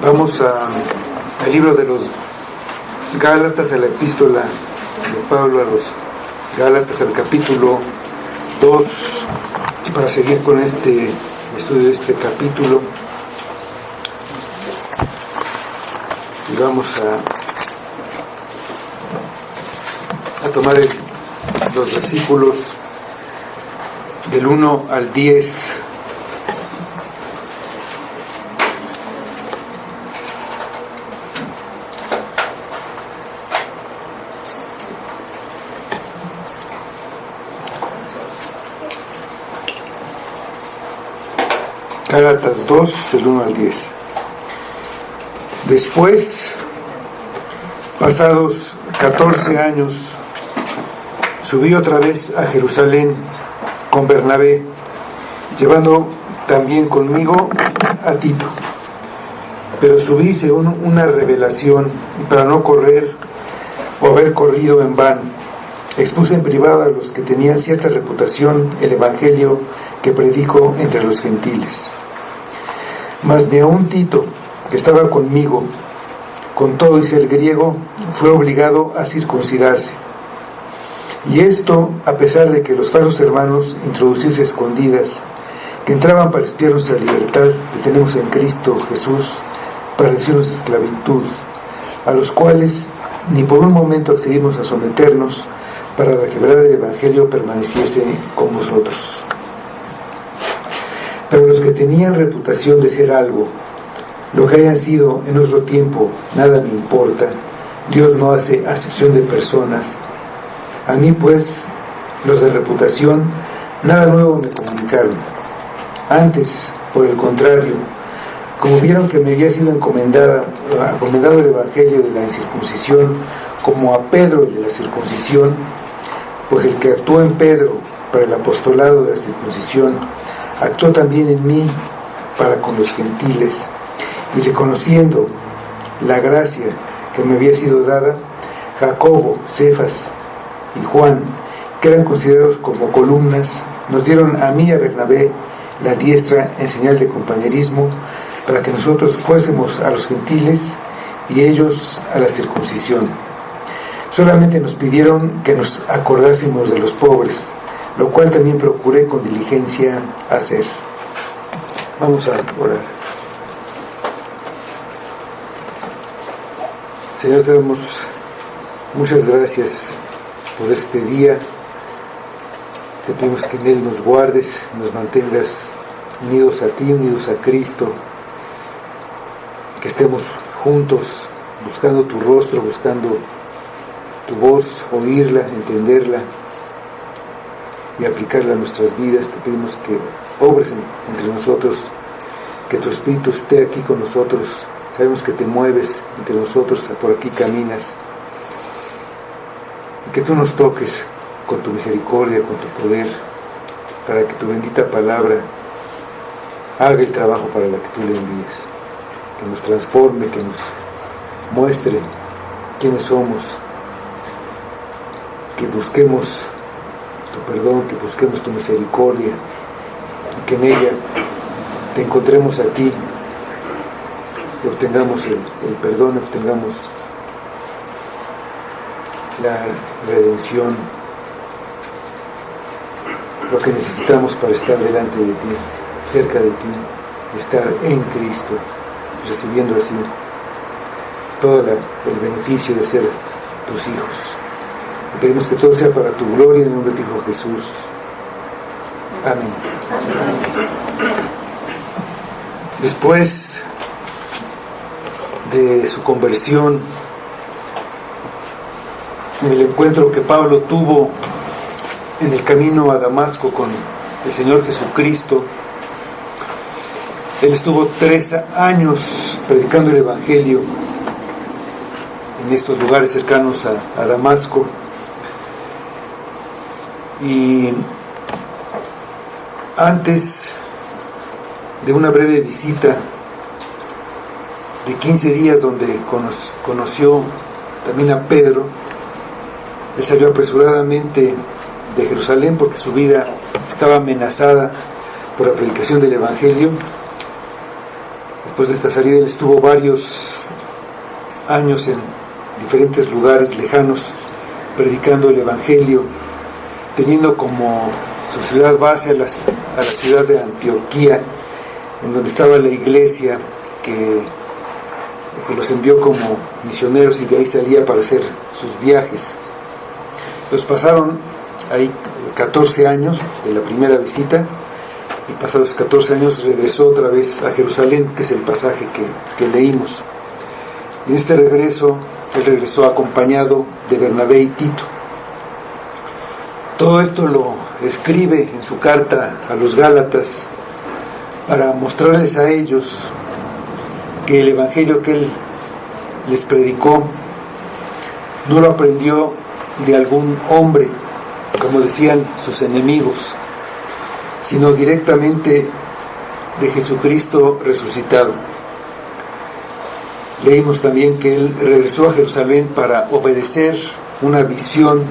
Vamos al libro de los Gálatas, a la epístola de Pablo a los Gálatas, al capítulo 2, para seguir con este estudio de este capítulo. Y vamos a tomar los versículos del 1 al 10. Gálatas 2, del 1 al 10. Después, pasados 14 años, subí otra vez a Jerusalén con Bernabé, llevando también conmigo a Tito. Pero subí según una revelación, y para no correr o haber corrido en vano, expuse en privado a los que tenían cierta reputación el evangelio que predico entre los gentiles. Mas ni aun Tito, que estaba conmigo, con todo y ser griego, fue obligado a circuncidarse. Y esto a pesar de que los falsos hermanos, introducidos a escondidas, que entraban para espiarnos la libertad que tenemos en Cristo Jesús, para decirnos esclavitud, a los cuales ni por un momento accedimos a someternos, para la que verdad del evangelio permaneciese con vosotros. Pero los que tenían reputación de ser algo, lo que hayan sido en otro tiempo, nada me importa. Dios no hace acepción de personas. A mí pues, los de reputación, nada nuevo me comunicaron. Antes, por el contrario, como vieron que me había sido encomendado el evangelio de la incircuncisión, como a Pedro el de la circuncisión, pues el que actuó en Pedro para el apostolado de la circuncisión, actuó también en mí para con los gentiles, y reconociendo la gracia que me había sido dada, Jacobo, Cefas y Juan, que eran considerados como columnas, nos dieron a mí y a Bernabé la diestra en señal de compañerismo, para que nosotros fuésemos a los gentiles y ellos a la circuncisión. Solamente nos pidieron que nos acordásemos de los pobres, lo cual también procuré con diligencia hacer. Vamos a orar. Señor, te damos muchas gracias por este día. Te pedimos que en él nos guardes, nos mantengas unidos a ti, unidos a Cristo, que estemos juntos buscando tu rostro, buscando tu voz, oírla, entenderla y aplicarla a nuestras vidas. Te pedimos que obres entre nosotros, que tu Espíritu esté aquí con nosotros. Sabemos que te mueves entre nosotros, por aquí caminas, y que tú nos toques con tu misericordia, con tu poder, para que tu bendita palabra haga el trabajo para la que tú le envíes, que nos transforme, que nos muestre quiénes somos, que busquemos tu perdón, que busquemos tu misericordia, y que en ella te encontremos a ti, que obtengamos el perdón, obtengamos la redención, lo que necesitamos para estar delante de ti, cerca de ti, estar en Cristo, recibiendo así todo el beneficio de ser tus hijos. Te pedimos que todo sea para tu gloria, en el nombre de tu Hijo Jesús. Amén. Después de su conversión, en el encuentro que Pablo tuvo en el camino a Damasco con el Señor Jesucristo, él estuvo 3 años predicando el evangelio en estos lugares cercanos a Damasco. Y antes de una breve visita de 15 días donde conoció también a Pedro, él salió apresuradamente de Jerusalén porque su vida estaba amenazada por la predicación del evangelio. Después de esta salida, él estuvo varios años en diferentes lugares lejanos, predicando el Evangelio, teniendo como su ciudad base a la ciudad de Antioquía, en donde estaba la iglesia que los envió como misioneros, y de ahí salía para hacer sus viajes. Entonces pasaron ahí 14 años de la primera visita, y pasados 14 años regresó otra vez a Jerusalén, que es el pasaje que leímos. Y en este regreso, él regresó acompañado de Bernabé y Tito. Todo esto lo escribe en su carta a los Gálatas para mostrarles a ellos que el Evangelio que él les predicó no lo aprendió de algún hombre, como decían sus enemigos, sino directamente de Jesucristo resucitado. Leímos también que él regresó a Jerusalén para obedecer una visión,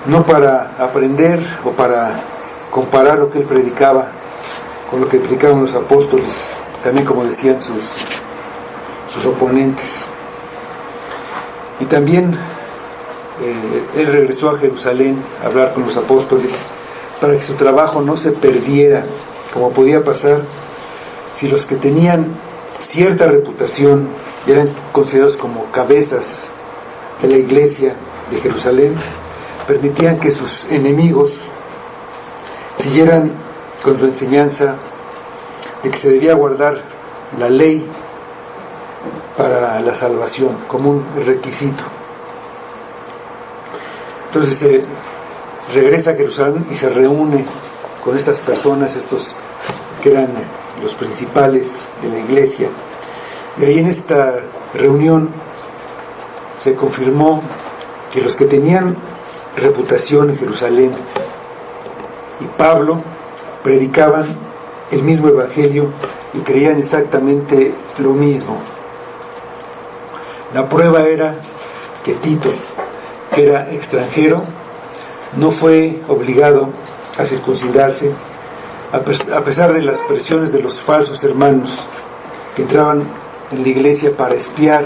no para aprender o para comparar lo que él predicaba con lo que predicaban los apóstoles, también como decían sus oponentes. Y también él regresó a Jerusalén a hablar con los apóstoles para que su trabajo no se perdiera, como podía pasar si los que tenían cierta reputación y eran considerados como cabezas de la iglesia de Jerusalén, permitían que sus enemigos siguieran con su enseñanza de que se debía guardar la ley para la salvación como un requisito. Entonces se regresa a Jerusalén y se reúne con estas personas, estos que eran los principales de la iglesia. Y ahí en esta reunión se confirmó que los que tenían reputación en Jerusalén y Pablo predicaban el mismo evangelio y creían exactamente lo mismo. La prueba era que Tito, que era extranjero, no fue obligado a circuncidarse, a pesar de las presiones de los falsos hermanos que entraban en la iglesia para espiar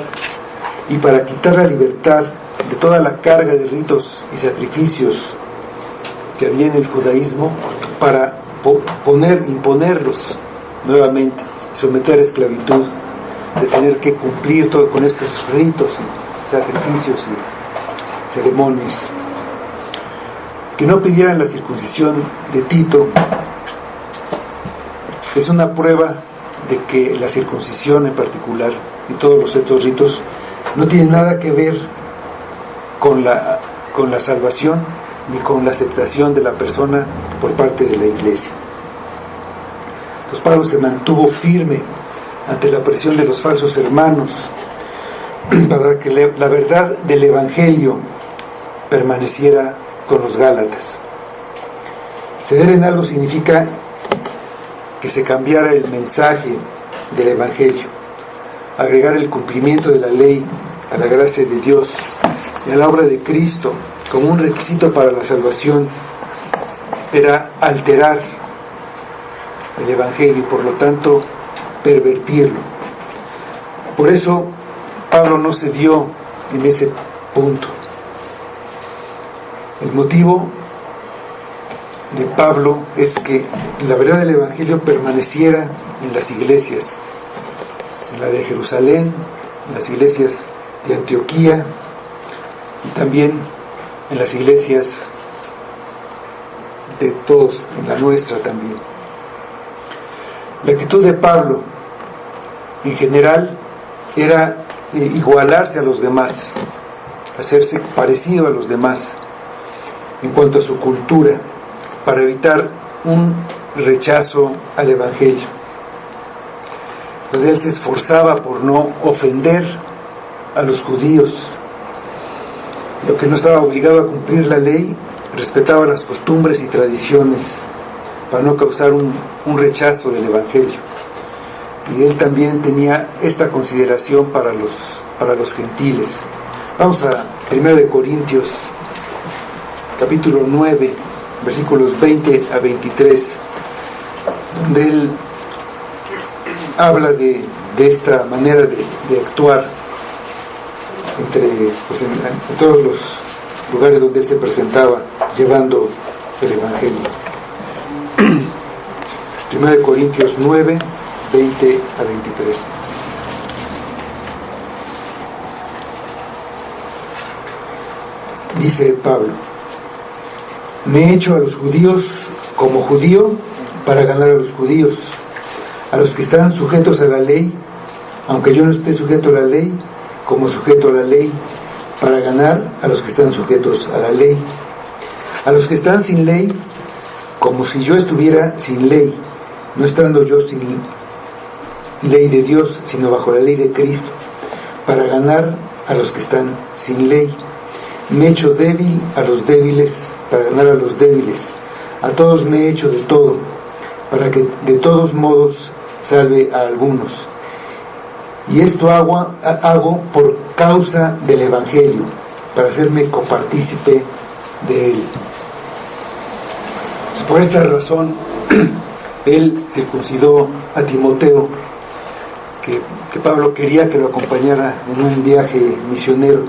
y para quitar la libertad de toda la carga de ritos y sacrificios que había en el judaísmo, para imponerlos nuevamente, someter a esclavitud, de tener que cumplir todo con estos ritos, sacrificios y ceremonias. Que no pidieran la circuncisión de Tito es una prueba de que la circuncisión en particular y todos los otros ritos no tienen nada que ver con la salvación ni con la aceptación de la persona por parte de la iglesia. Entonces Pablo se mantuvo firme ante la presión de los falsos hermanos para que la verdad del evangelio permaneciera con los Gálatas. Ceder en algo significa que se cambiara el mensaje del evangelio, agregar el cumplimiento de la ley a la gracia de Dios y a la obra de Cristo como un requisito para la salvación, era alterar el evangelio y por lo tanto pervertirlo. Por eso Pablo no cedió en ese punto. El motivo de Pablo es que la verdad del evangelio permaneciera en las iglesias, en la de Jerusalén, en las iglesias de Antioquía y también en las iglesias de todos, en la nuestra también. La actitud de Pablo en general era igualarse a los demás, hacerse parecido a los demás en cuanto a su cultura, para evitar un rechazo al evangelio. Pues él se esforzaba por no ofender a los judíos. Lo que no estaba obligado a cumplir la ley, respetaba las costumbres y tradiciones para no causar un rechazo del evangelio. Y él también tenía esta consideración para los gentiles. Vamos a 1 Corintios capítulo 9, versículos 20 a 23, donde él habla de esta manera de actuar en todos los lugares donde él se presentaba llevando el Evangelio. 1 Corintios 9, 20 a 23. Dice Pablo: me he hecho a los judíos como judío para ganar a los judíos, a los que están sujetos a la ley, aunque yo no esté sujeto a la ley, como sujeto a la ley, para ganar a los que están sujetos a la ley, a los que están sin ley, como si yo estuviera sin ley, no estando yo sin ley de Dios, sino bajo la ley de Cristo, para ganar a los que están sin ley. Me he hecho débil a los débiles, para ganar a los débiles. A todos me he hecho de todo, para que de todos modos salve a algunos. Y esto hago por causa del Evangelio, para hacerme copartícipe de él. Por esta razón, él circuncidó a Timoteo, que Pablo quería que lo acompañara en un viaje misionero.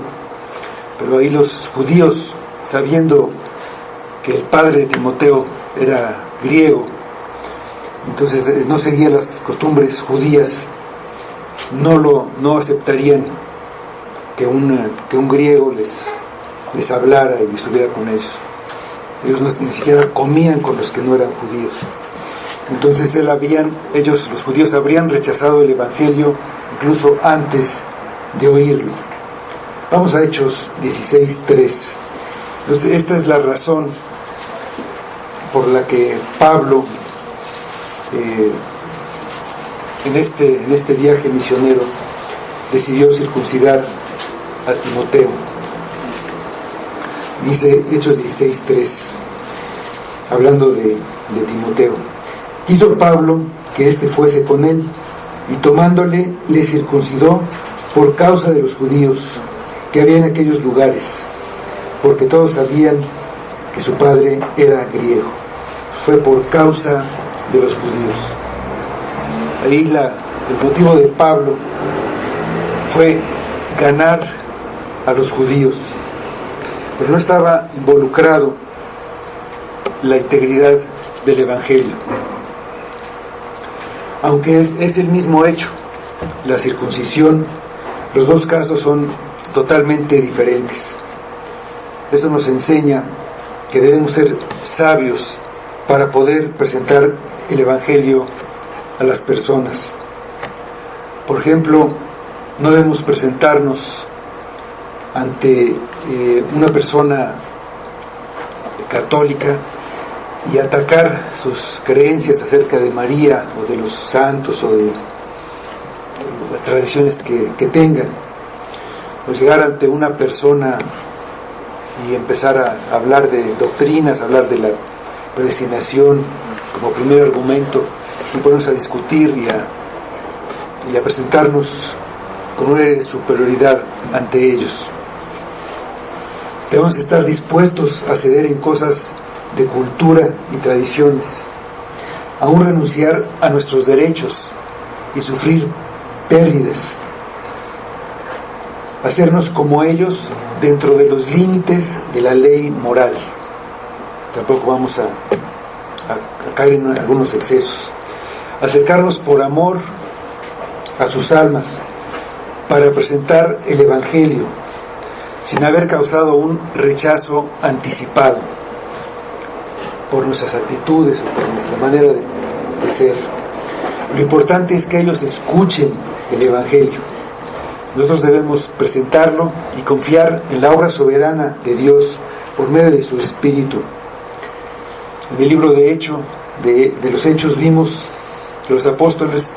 Pero ahí los judíos, sabiendo que el padre de Timoteo era griego, entonces no seguía las costumbres judías, no aceptarían que un griego les hablara y estuviera con ellos. Ellos ni siquiera comían con los que no eran judíos. Entonces los judíos habrían rechazado el Evangelio incluso antes de oírlo. Vamos a Hechos 16:3. Entonces esta es la razón por la que Pablo en este viaje misionero decidió circuncidar a Timoteo. Dice Hechos 16:3, hablando de Timoteo: quiso Pablo que éste fuese con él, y tomándole le circuncidó por causa de los judíos que había en aquellos lugares, porque todos sabían que su padre era griego. Fue por causa de los judíos. Ahí el motivo de Pablo fue ganar a los judíos, pero no estaba involucrado la integridad del Evangelio. Aunque es el mismo hecho, la circuncisión, los dos casos son totalmente diferentes. Esto nos enseña que debemos ser sabios para poder presentar el Evangelio a las personas. Por ejemplo, no debemos presentarnos ante una persona católica y atacar sus creencias acerca de María o de los santos o de las tradiciones que tengan. O llegar ante una persona y empezar a hablar de doctrinas, hablar de la predestinación como primer argumento, y ponernos a discutir y a presentarnos con un aire de superioridad ante ellos. Debemos estar dispuestos a ceder en cosas de cultura y tradiciones, aún renunciar a nuestros derechos y sufrir pérdidas, hacernos como ellos dentro de los límites de la ley moral. Tampoco vamos a caer en algunos excesos. Acercarnos por amor a sus almas para presentar el Evangelio sin haber causado un rechazo anticipado por nuestras actitudes o por nuestra manera de ser. Lo importante es que ellos escuchen el Evangelio. Nosotros debemos presentarlo y confiar en la obra soberana de Dios por medio de su Espíritu. En el libro de los Hechos vimos que los apóstoles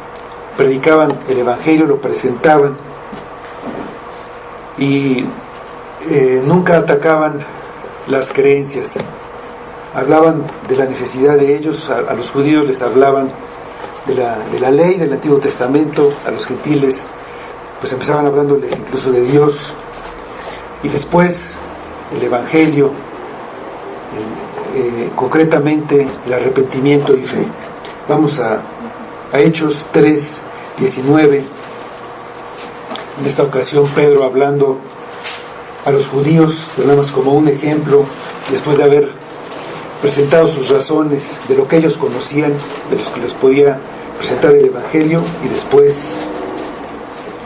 predicaban el Evangelio, lo presentaban y nunca atacaban las creencias. Hablaban de la necesidad de ellos, a los judíos les hablaban de la ley del Antiguo Testamento, a los gentiles pues empezaban hablándoles incluso de Dios, y después el Evangelio, concretamente el arrepentimiento y fe. Vamos a Hechos 3, 19. En esta ocasión Pedro hablando a los judíos, nada más como un ejemplo, después de haber presentado sus razones de lo que ellos conocían, de los que les podía presentar el Evangelio, y después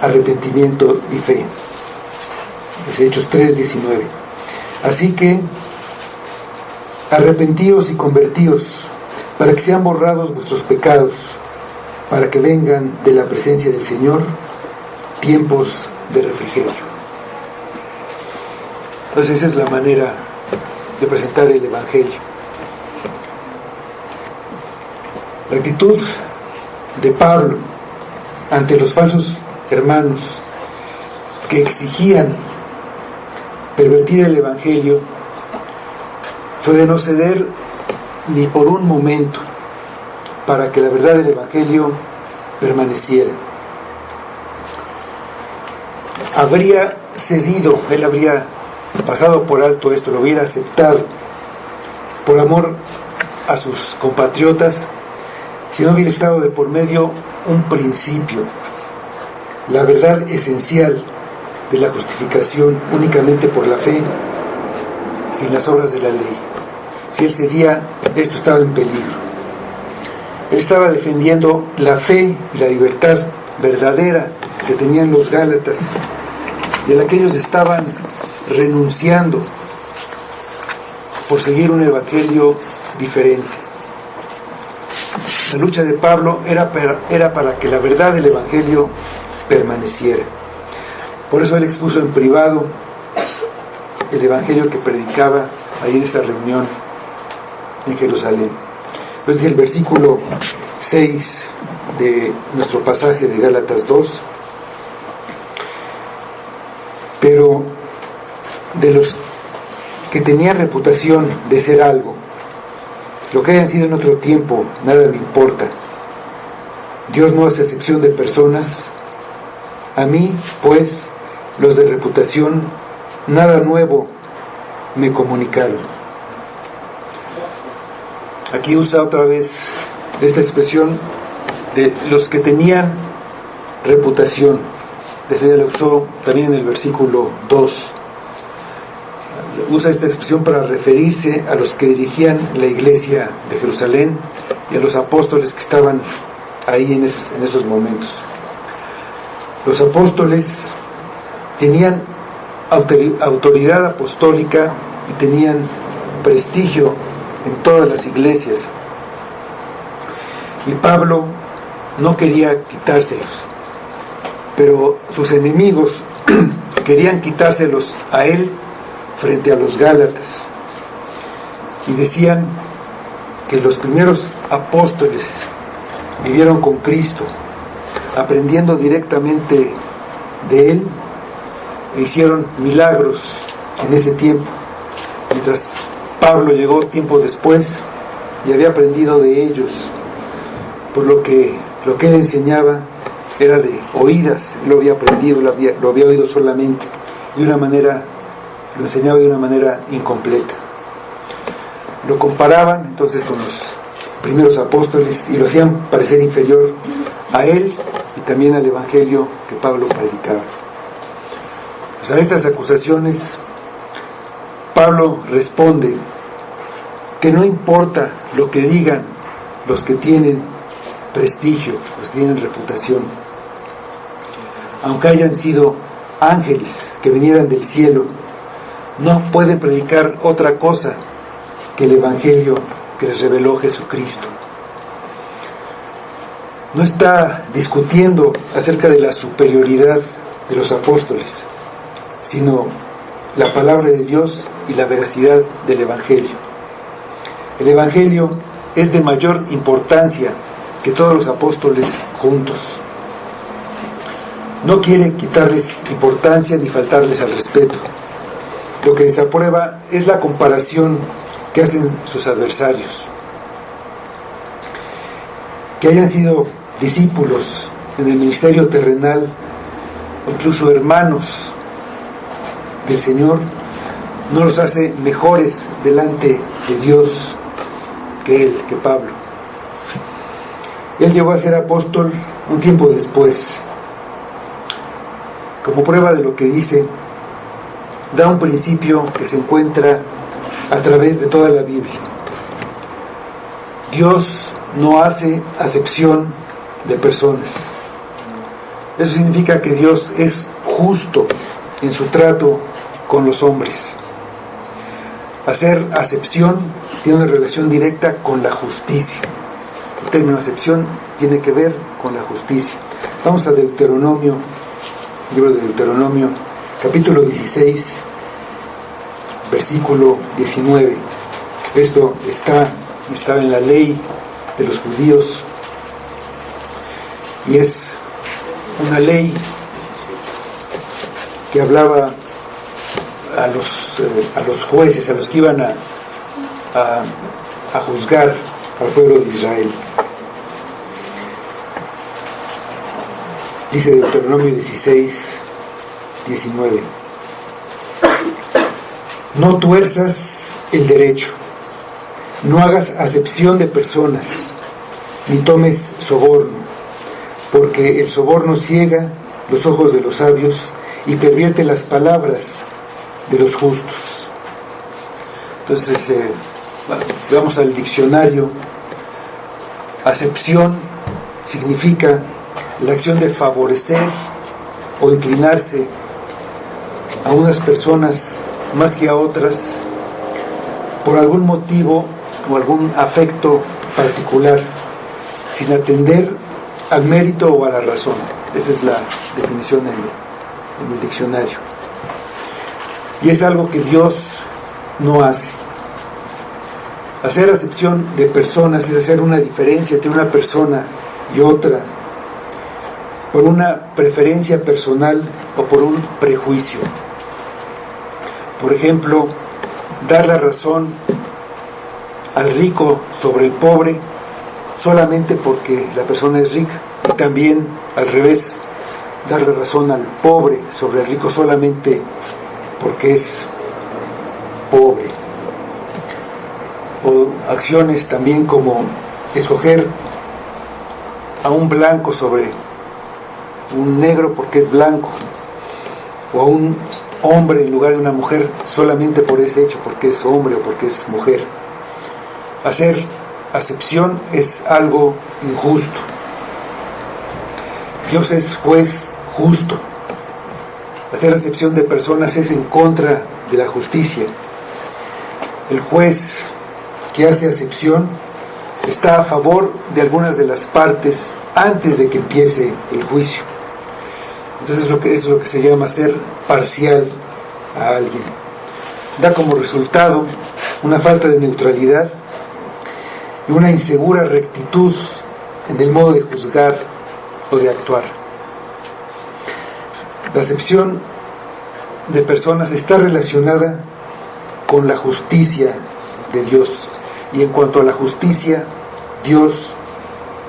arrepentimiento y fe. Es Hechos 3:19. Así que arrepentíos y convertíos, para que sean borrados vuestros pecados, para que vengan de la presencia del Señor tiempos de refrigerio. Entonces esa es la manera de presentar el Evangelio. La actitud de Pablo ante los falsos hermanos que exigían pervertir el Evangelio fue de no ceder ni por un momento para que la verdad del Evangelio permaneciera. Habría cedido, él habría pasado por alto esto, lo hubiera aceptado por amor a sus compatriotas, si no hubiera estado de por medio un principio, la verdad esencial de la justificación únicamente por la fe, sin las obras de la ley. Si él cedía, esto estaba en peligro. Él estaba defendiendo la fe y la libertad verdadera que tenían los Gálatas, y a la que ellos estaban renunciando por seguir un evangelio diferente. La lucha de Pablo era para que la verdad del evangelio permaneciera. Por eso él expuso en privado el evangelio que predicaba ahí en esta reunión en Jerusalén. Entonces el versículo 6 de nuestro pasaje de Gálatas 2: pero de los que tenían reputación de ser algo, lo que hayan sido en otro tiempo, nada me importa. Dios no hace excepción de personas. A mí, pues, los de reputación, nada nuevo me comunicaron. Aquí usa otra vez esta expresión de los que tenían reputación. Desde lo usó también en el versículo 2. Usa esta expresión para referirse a los que dirigían la iglesia de Jerusalén y a los apóstoles que estaban ahí en esos momentos. Los apóstoles tenían autoridad apostólica y tenían prestigio en todas las iglesias, y Pablo no quería quitárselos, pero sus enemigos querían quitárselos a él frente a los Gálatas, y decían que los primeros apóstoles vivieron con Cristo, aprendiendo directamente de él, e hicieron milagros en ese tiempo, mientras Pablo llegó tiempo después y había aprendido de ellos, por lo que él enseñaba era de oídas. Él lo había aprendido, lo había oído solamente, lo enseñaba de una manera incompleta. Lo comparaban entonces con los primeros apóstoles y lo hacían parecer inferior a él y también al evangelio que Pablo predicaba. Pues a estas acusaciones Pablo responde que no importa lo que digan los que tienen prestigio, los que tienen reputación, aunque hayan sido ángeles que vinieran del cielo, no pueden predicar otra cosa que el evangelio que les reveló Jesucristo. No está discutiendo acerca de la superioridad de los apóstoles, sino la palabra de Dios y la veracidad del evangelio. El evangelio es de mayor importancia que todos los apóstoles juntos. No quiere quitarles importancia ni faltarles al respeto. Lo que desaprueba es la comparación que hacen sus adversarios. Que hayan sido discípulos en el ministerio terrenal, o incluso hermanos del Señor, no los hace mejores delante de Dios que Pablo. Él llegó a ser apóstol un tiempo después, como prueba de lo que dice, da un principio que se encuentra a través de toda la Biblia. Dios no hace acepción de personas. Eso significa que Dios es justo en su trato con los hombres. Hacer acepción tiene una relación directa con la justicia. El término acepción tiene que ver con la justicia. Vamos a Deuteronomio, libro de Deuteronomio, capítulo 16, versículo 19. Esto estaba en la ley de los judíos y es una ley que hablaba a los jueces, a los que iban a juzgar al pueblo de Israel. Dice Deuteronomio 16, 19: no tuerzas el derecho, no hagas acepción de personas, ni tomes soborno, porque el soborno ciega los ojos de los sabios y pervierte las palabras de los justos. Entonces, si vamos al diccionario, acepción significa la acción de favorecer o inclinarse a unas personas más que a otras por algún motivo o algún afecto particular, sin atender al mérito o a la razón. Esa es la definición en el diccionario. Y es algo que Dios no hace. Hacer acepción de personas es hacer una diferencia entre una persona y otra por una preferencia personal o por un prejuicio. Por ejemplo, dar la razón al rico sobre el pobre solamente porque la persona es rica. Y también al revés, dar la razón al pobre sobre el rico solamente porque es pobre. O acciones también como escoger a un blanco sobre un negro porque es blanco, o a un hombre en lugar de una mujer solamente por ese hecho, porque es hombre o porque es mujer. Hacer acepción es algo injusto. Dios es juez justo. Hacer acepción de personas es en contra de la justicia. El juez que hace acepción está a favor de algunas de las partes antes de que empiece el juicio. Entonces es lo que se llama ser parcial a alguien. Da como resultado una falta de neutralidad y una insegura rectitud en el modo de juzgar o de actuar. La acepción de personas está relacionada con la justicia de Dios. Y en cuanto a la justicia, Dios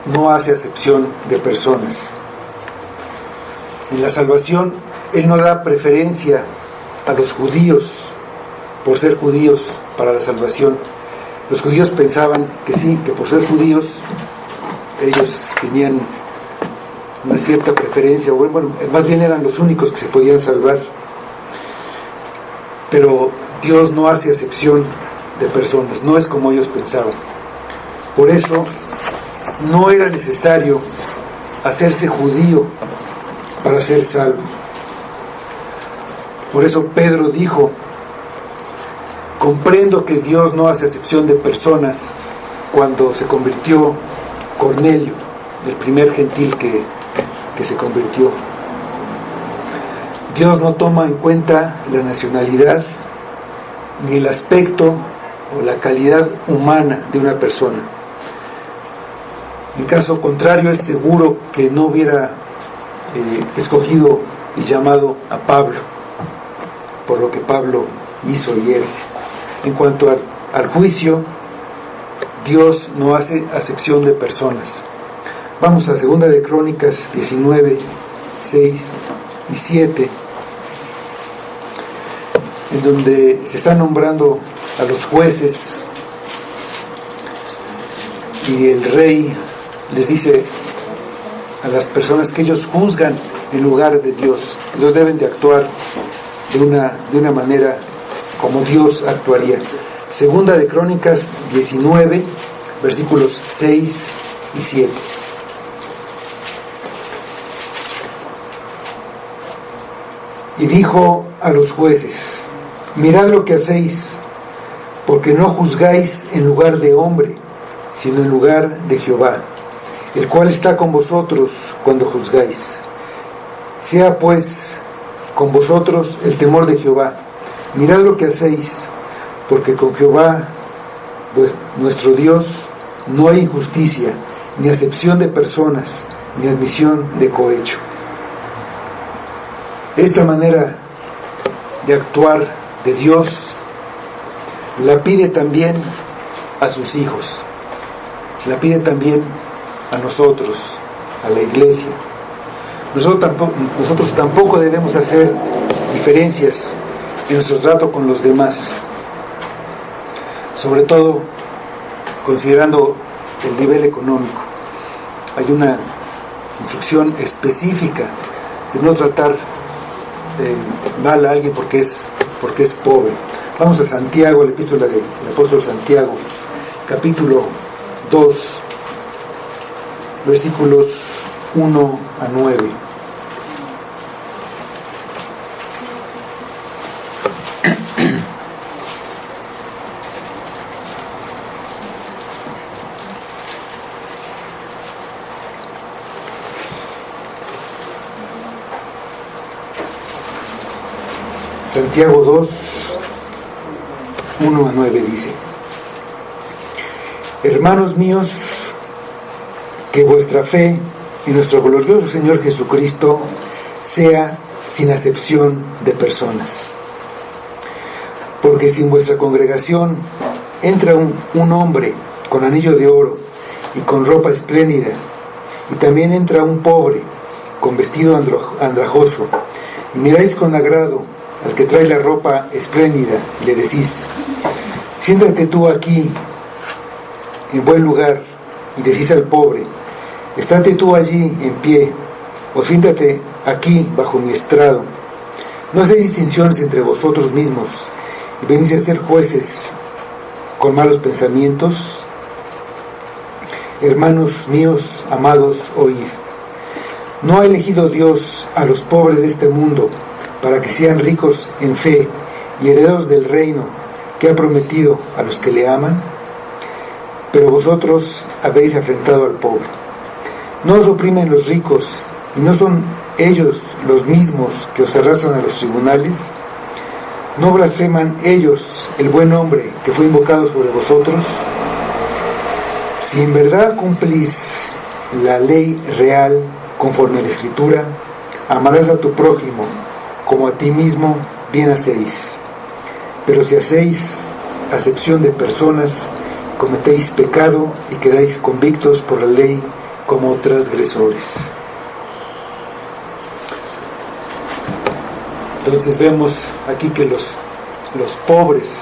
no hace acepción de personas. En la salvación, Él no da preferencia a los judíos por ser judíos para la salvación. Los judíos pensaban que sí, que por ser judíos ellos tenían una cierta preferencia, o bueno, más bien eran los únicos que se podían salvar. Pero Dios no hace acepción de personas, no es como ellos pensaban. Por eso no era necesario hacerse judío para ser salvo. Por eso Pedro dijo: comprendo que Dios no hace acepción de personas, cuando se convirtió Cornelio, el primer gentil que se convirtió. Dios no toma en cuenta la nacionalidad ni el aspecto o la calidad humana de una persona. En caso contrario, es seguro que no hubiera escogido y llamado a Pablo por lo que Pablo hizo y era. En cuanto al juicio, Dios no hace acepción de personas. Vamos a 2 de Crónicas 19, 6 y 7, en donde se está nombrando a los jueces y el rey les dice a las personas que ellos juzgan en lugar de Dios. Ellos deben de actuar de una manera como Dios actuaría. Segunda de Crónicas 19, versículos 6 y 7. Y dijo a los jueces: mirad lo que hacéis, porque no juzgáis en lugar de hombre, sino en lugar de Jehová, el cual está con vosotros cuando juzgáis. Sea pues con vosotros el temor de Jehová. Mirad lo que hacéis, porque con Jehová, nuestro Dios, no hay injusticia, ni acepción de personas, ni admisión de cohecho. Esta manera de actuar de Dios la pide también a sus hijos, la pide también a nosotros, a la iglesia. Nosotros tampoco debemos hacer diferencias en nuestro trato con los demás, sobre todo considerando el nivel económico. Hay una instrucción específica de no tratar mal a alguien porque es pobre. Vamos a Santiago, la epístola del apóstol Santiago, capítulo 2, versículos 1 a 9. Santiago 2, 1 a 9 dice: hermanos míos, que vuestra fe en nuestro glorioso Señor Jesucristo sea sin acepción de personas. Porque si en vuestra congregación entra un hombre con anillo de oro y con ropa espléndida, y también entra un pobre con vestido andrajoso, y miráis con agrado al que trae la ropa espléndida, y le decís: siéntate tú aquí en buen lugar, y decís al pobre: estate tú allí en pie, o siéntate aquí bajo mi estrado. No hacéis distinciones entre vosotros mismos, y venís a ser jueces con malos pensamientos. Hermanos míos, amados, oíd. ¿No ha elegido Dios a los pobres de este mundo para que sean ricos en fe y herederos del reino que ha prometido a los que le aman? Pero vosotros habéis afrentado al pobre. ¿No os oprimen los ricos, y no son ellos los mismos que os arrastran a los tribunales? ¿No blasfeman ellos el buen nombre que fue invocado sobre vosotros? Si en verdad cumplís la ley real conforme a la Escritura, amarás a tu prójimo como a ti mismo, bien hacéis. Pero si hacéis acepción de personas, cometéis pecado y quedáis convictos por la ley como transgresores. Entonces vemos aquí que los pobres,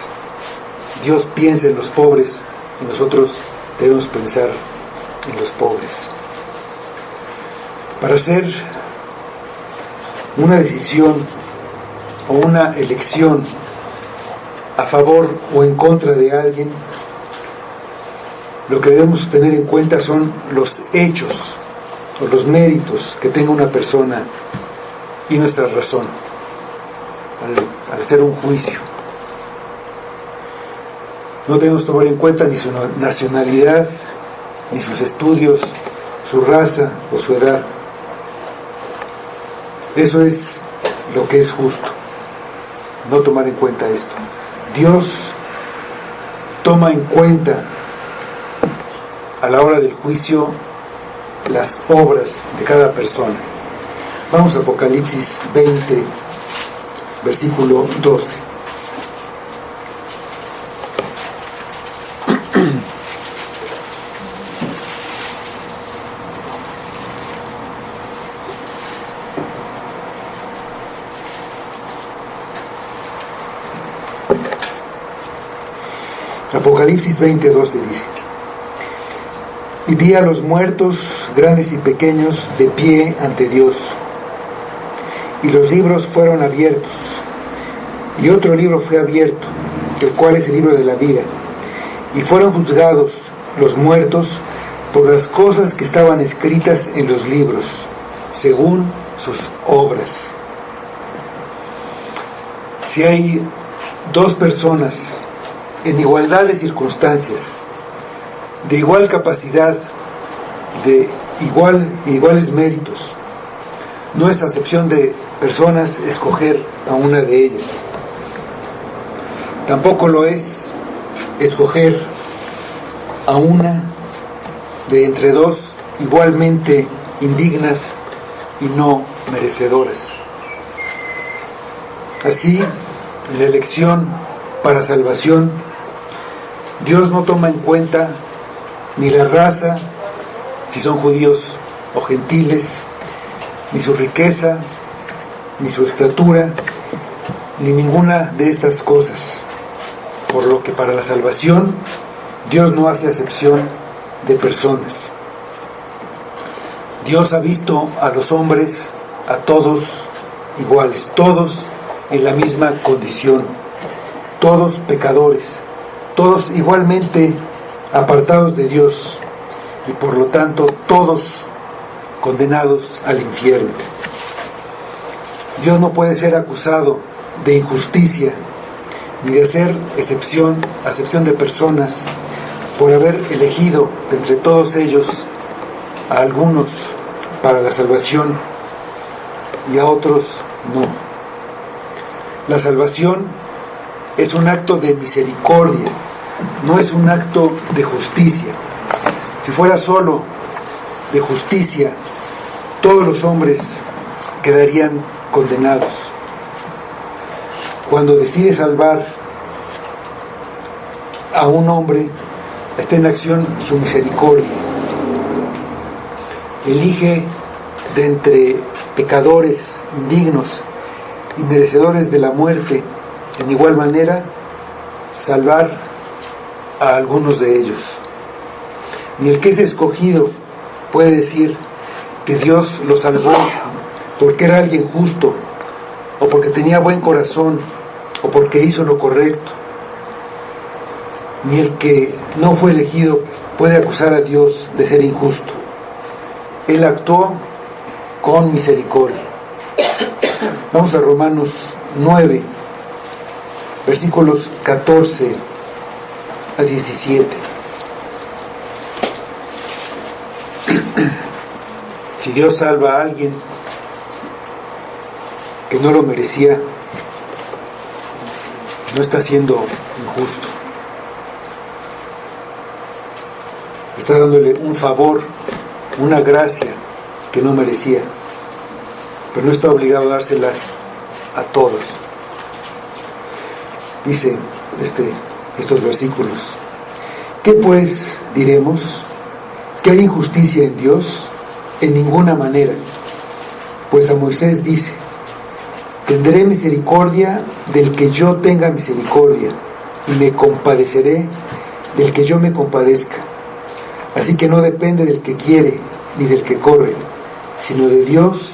Dios piensa en los pobres y nosotros debemos pensar en los pobres. Para hacer una decisión o una elección a favor o en contra de alguien, lo que debemos tener en cuenta son los hechos o los méritos que tenga una persona y nuestra razón al hacer un juicio. No debemos tomar en cuenta ni su nacionalidad, ni sus estudios, su raza o su edad. Eso es lo que es justo, no tomar en cuenta esto. Dios toma en cuenta a la hora del juicio las obras de cada persona. Vamos a Apocalipsis 20, versículo 12. Apocalipsis 20:12 dice: y vi a los muertos grandes y pequeños, de pie ante Dios. Y los libros fueron abiertos. Y otro libro fue abierto, el cual es el libro de la vida. Y fueron juzgados los muertos por las cosas que estaban escritas en los libros, según sus obras. Si hay dos personas en igualdad de circunstancias, de igual capacidad, de iguales méritos, no es acepción de personas escoger a una de ellas. Tampoco lo es escoger a una de entre dos igualmente indignas y no merecedoras. Así, en la elección para salvación, Dios no toma en cuenta ni la raza, si son judíos o gentiles, ni su riqueza, ni su estatura, ni ninguna de estas cosas. Por lo que para la salvación, Dios no hace acepción de personas. Dios ha visto a los hombres, a todos iguales, todos en la misma condición, todos pecadores, todos igualmente apartados de Dios y por lo tanto todos condenados al infierno. Dios no puede ser acusado de injusticia ni de hacer acepción de personas por haber elegido de entre todos ellos a algunos para la salvación y a otros no. La salvación es un acto de misericordia, no es un acto de justicia. Si fuera solo de justicia, todos los hombres quedarían condenados. Cuando decide salvar a un hombre, está en acción su misericordia. Elige de entre pecadores indignos y merecedores de la muerte, en igual manera, salvar a algunos de ellos. Ni el que es escogido puede decir que Dios lo salvó porque era alguien justo, o porque tenía buen corazón, o porque hizo lo correcto. Ni el que no fue elegido puede acusar a Dios de ser injusto. Él actuó con misericordia. Vamos a Romanos 9, versículos 14 a 17. Si Dios salva a alguien que no lo merecía, no está siendo injusto. Está dándole un favor, una gracia que no merecía, pero no está obligado a dárselas a todos. Dice estos versículos: ¿qué pues diremos? ¿Que hay injusticia en Dios? En ninguna manera. Pues a Moisés dice: tendré misericordia del que yo tenga misericordia, y me compadeceré del que yo me compadezca. Así que no depende del que quiere ni del que corre, sino de Dios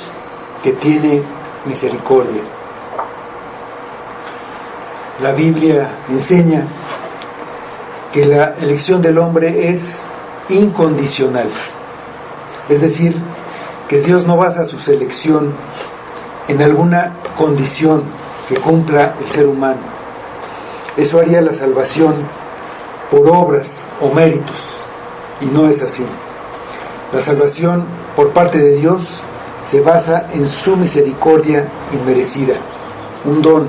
que tiene misericordia. La Biblia enseña que la elección del hombre es incondicional. Es decir, que Dios no basa su selección en alguna condición que cumpla el ser humano. Eso haría la salvación por obras o méritos, y no es así. La salvación por parte de Dios se basa en su misericordia inmerecida, un don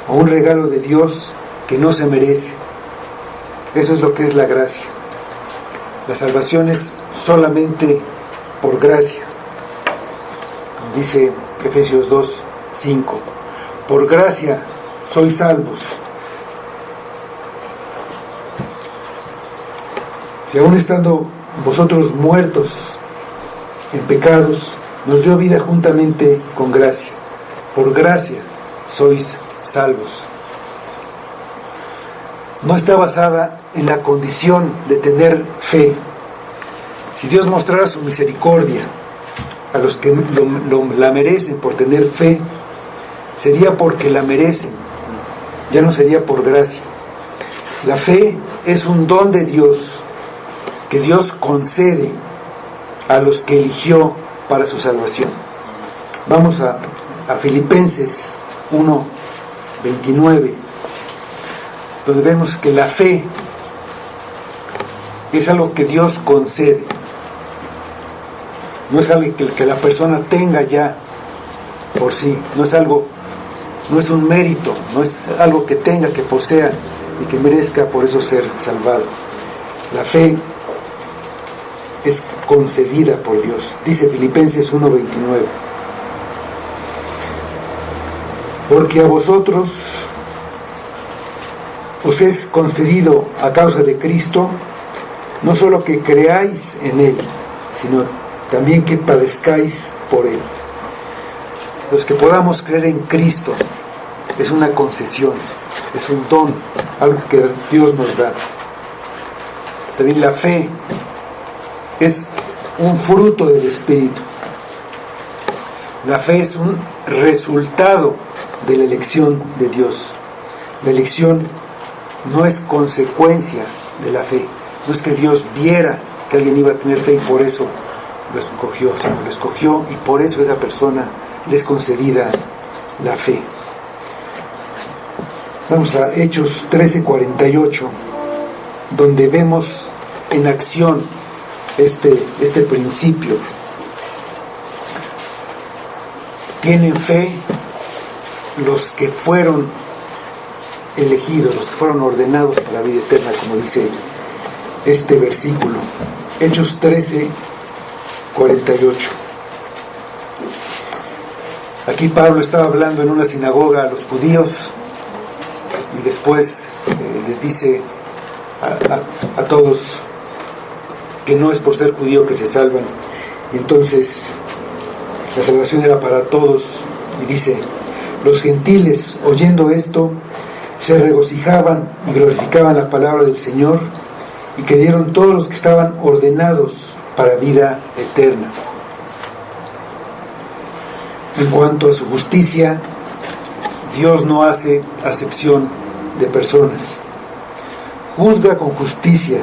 o un regalo de Dios que no se merece. Eso es lo que es la gracia. La salvación es solamente por gracia. Dice Efesios 2:5: por gracia sois salvos. Si aún estando vosotros muertos en pecados, nos dio vida juntamente con gracia. Por gracia sois salvos. No está basada en la condición de tener fe, Si Dios mostrara su misericordia a los que la merecen por tener fe, sería porque la merecen, ya no sería por gracia. La fe es un don de Dios que Dios concede a los que eligió para su salvación. Vamos a Filipenses 1:29, donde vemos que la fe es algo que Dios concede. No es algo que la persona tenga ya por sí, no es un mérito, no es algo que tenga, que posea y que merezca por eso ser salvado. La fe es concedida por Dios. Dice Filipenses 1:29: porque a vosotros os es concedido a causa de Cristo, no solo que creáis en Él, sino también que padezcáis por Él. Los que podamos creer en Cristo es una concesión, es un don, algo que Dios nos da. También la fe es un fruto del Espíritu. La fe es un resultado de la elección de Dios. La elección no es consecuencia de la fe. No es que Dios viera que alguien iba a tener fe y por eso lo escogió, sino lo escogió y por eso esa persona le es concedida la fe. Vamos a Hechos 13:48, donde vemos en acción este principio. Tienen fe los que fueron elegidos, los que fueron ordenados para la vida eterna, como dice este versículo. Hechos 13:48. Aquí Pablo estaba hablando en una sinagoga a los judíos y después les dice a todos que no es por ser judío que se salvan. Y entonces la salvación era para todos. Y dice: los gentiles, oyendo esto, se regocijaban y glorificaban la palabra del Señor, y creyeron todos los que estaban ordenados para vida eterna. En cuanto a su justicia, Dios no hace acepción de personas. Juzga con justicia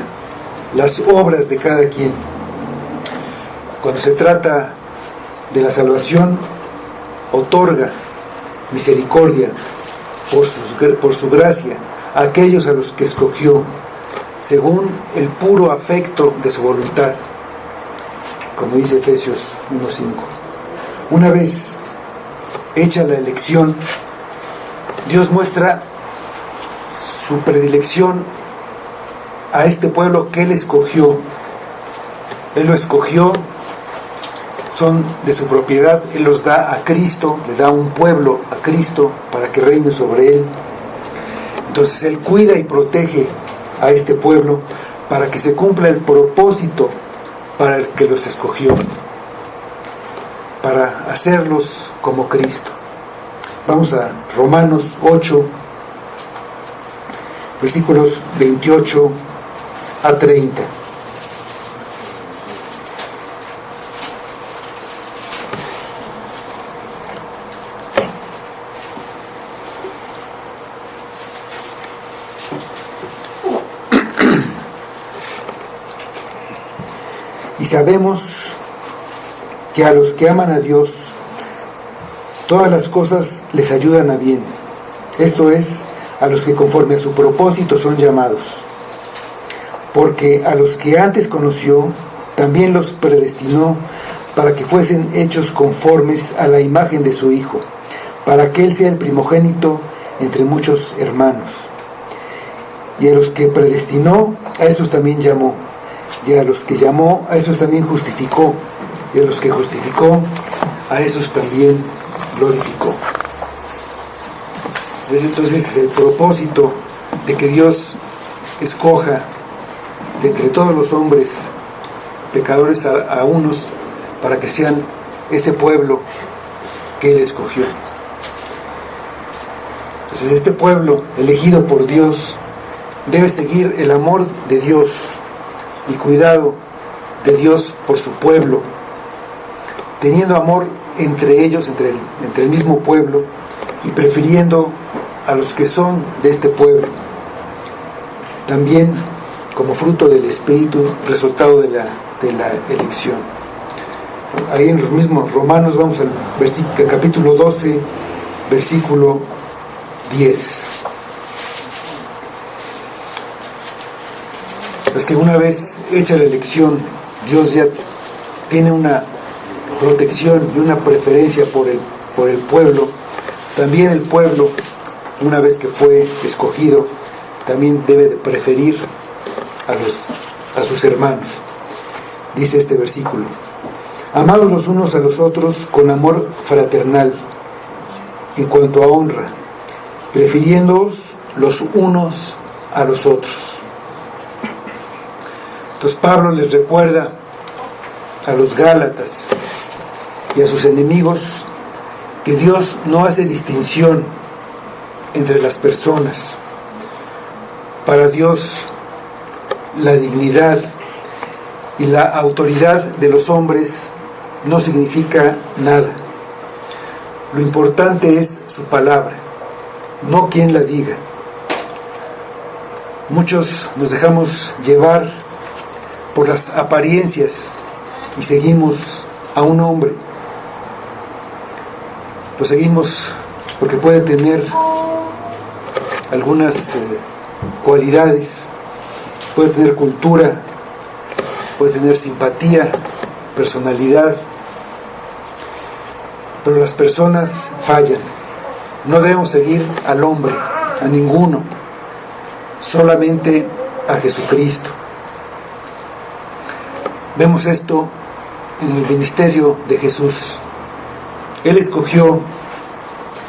las obras de cada quien. Cuando se trata de la salvación, otorga misericordia por su gracia a aquellos a los que escogió, según el puro afecto de su voluntad, como dice Efesios 1:5. Una vez hecha la elección, Dios muestra su predilección a este pueblo que Él escogió. Él lo escogió, son de su propiedad, Él los da a Cristo, les da un pueblo a Cristo para que reine sobre Él. Entonces Él cuida y protege a este pueblo para que se cumpla el propósito para el que los escogió, para hacerlos como Cristo. Vamos a Romanos 8, versículos 28 a 30. Y sabemos que a los que aman a Dios, todas las cosas les ayudan a bien. Esto es, a los que conforme a su propósito son llamados. Porque a los que antes conoció, también los predestinó para que fuesen hechos conformes a la imagen de su Hijo, para que Él sea el primogénito entre muchos hermanos. Y a los que predestinó, a esos también llamó. Y a los que llamó, a esos también justificó. Y a los que justificó, a esos también glorificó. Entonces es el propósito de que Dios escoja de entre todos los hombres pecadores a unos para que sean ese pueblo que Él escogió. Entonces este pueblo elegido por Dios debe seguir el amor de Dios y cuidado de Dios por su pueblo, teniendo amor entre ellos, entre el mismo pueblo, y prefiriendo a los que son de este pueblo, también como fruto del Espíritu, resultado de la elección. Ahí en los mismos Romanos, vamos al capítulo 12, versículo 10. Es que una vez hecha la elección, Dios ya tiene una protección y una preferencia por el pueblo. También el pueblo, una vez que fue escogido, también debe de preferir a sus hermanos. Dice este versículo: amados los unos a los otros con amor fraternal, en cuanto a honra, prefiriéndoos los unos a los otros. Entonces Pablo les recuerda a los Gálatas y a sus enemigos que Dios no hace distinción entre las personas. Para Dios, la dignidad y la autoridad de los hombres no significa nada. Lo importante es su palabra, no quien la diga. Muchos nos dejamos llevar por las apariencias y seguimos a un hombre. Lo seguimos porque puede tener algunas cualidades, puede tener cultura, puede tener simpatía, personalidad, pero las personas fallan. No debemos seguir al hombre, a ninguno, solamente a Jesucristo. Vemos esto en el ministerio de Jesús. Él escogió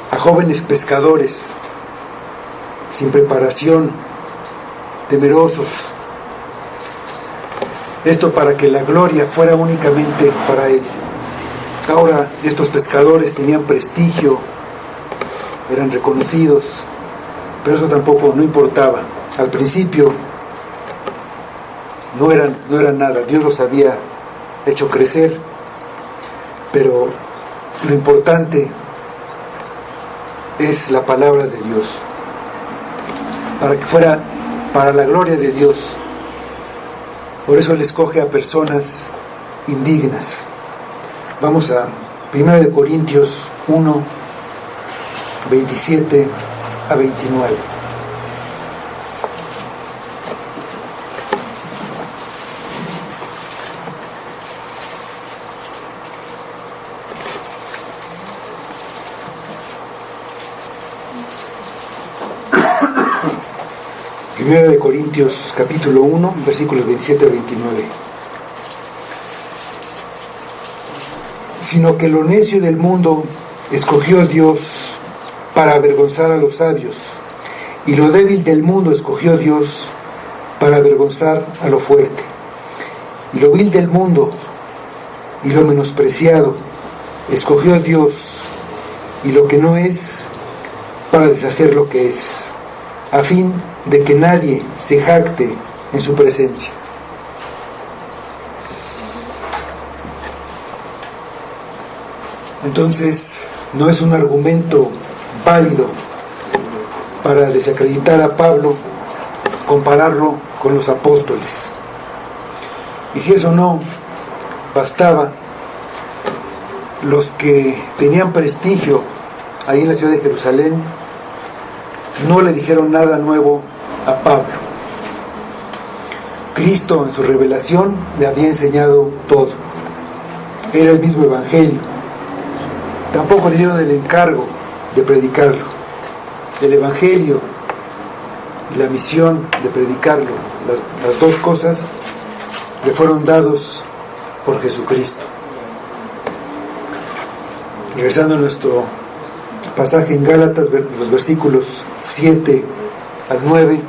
a jóvenes pescadores sin preparación, temerosos. Esto para que la gloria fuera únicamente para Él. Ahora estos pescadores tenían prestigio, eran reconocidos, pero eso tampoco no importaba. Al principio no eran nada. Dios los había hecho crecer, pero lo importante es la palabra de Dios, para que fuera para la gloria de Dios. Por eso Él escoge a personas indignas. Vamos a 1 Corintios 1, 27 a 29. Primera de Corintios capítulo 1, versículos 27 a 29. Sino que lo necio del mundo escogió Dios para avergonzar a los sabios, y lo débil del mundo escogió Dios para avergonzar a lo fuerte. Y lo vil del mundo y lo menospreciado escogió Dios, y lo que no es, para deshacer lo que es, a fin de que nadie se jacte en su presencia. Entonces, no es un argumento válido para desacreditar a Pablo compararlo con los apóstoles. Y si eso no bastaba, los que tenían prestigio ahí en la ciudad de Jerusalén no le dijeron nada nuevo a Pablo. Cristo en su revelación le había enseñado todo. Era el mismo evangelio. Tampoco le dieron el encargo de predicarlo. El evangelio y la misión de predicarlo, las dos cosas le fueron dados por Jesucristo. Regresando a nuestro pasaje en Gálatas, los versículos 7 al 9,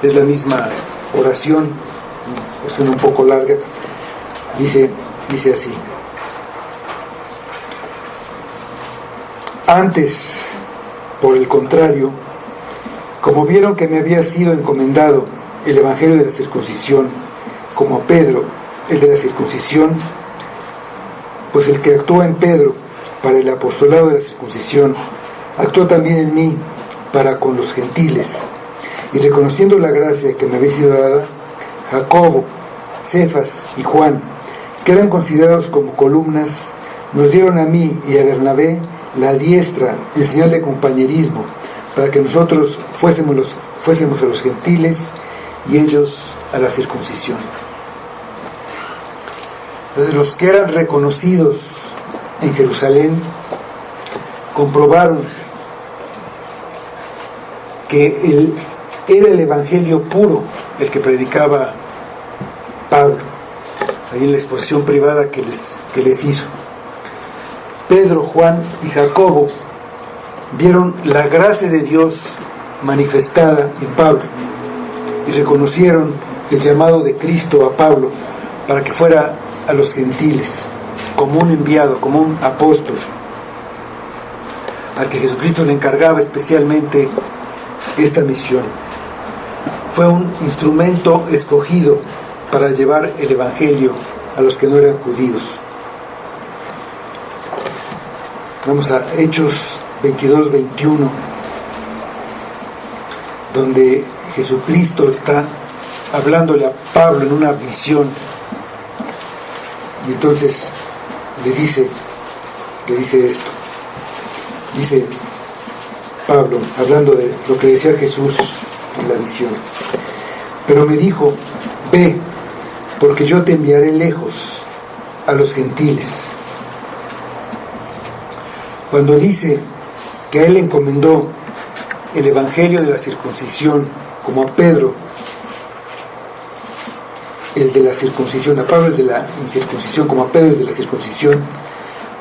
es la misma oración, es un poco larga. Dice así: antes, por el contrario, como vieron que me había sido encomendado el evangelio de la circuncisión, como a Pedro, el de la circuncisión, pues el que actuó en Pedro para el apostolado de la circuncisión, actuó también en mí para con los gentiles. Y reconociendo la gracia que me había sido dada, Jacobo, Cefas y Juan, que eran considerados como columnas, nos dieron a mí y a Bernabé la diestra, el señal de compañerismo, para que nosotros fuésemos a los gentiles y ellos a la circuncisión. Entonces, los que eran reconocidos en Jerusalén comprobaron que era el evangelio puro el que predicaba Pablo, ahí en la exposición privada que les hizo. Pedro, Juan y Jacobo vieron la gracia de Dios manifestada en Pablo y reconocieron el llamado de Cristo a Pablo para que fuera a los gentiles como un enviado, como un apóstol, al que Jesucristo le encargaba especialmente esta misión. Fue un instrumento escogido para llevar el evangelio a los que no eran judíos. Vamos a Hechos 22-21, donde Jesucristo está hablándole a Pablo en una visión, y entonces le dice esto. Dice Pablo, hablando de lo que decía Jesús en la visión: pero me dijo, ve, porque yo te enviaré lejos a los gentiles. Cuando dice que a él le encomendó el evangelio de la circuncisión, como a Pedro el de la circuncisión, a Pablo el de la incircuncisión, como a Pedro el de la circuncisión,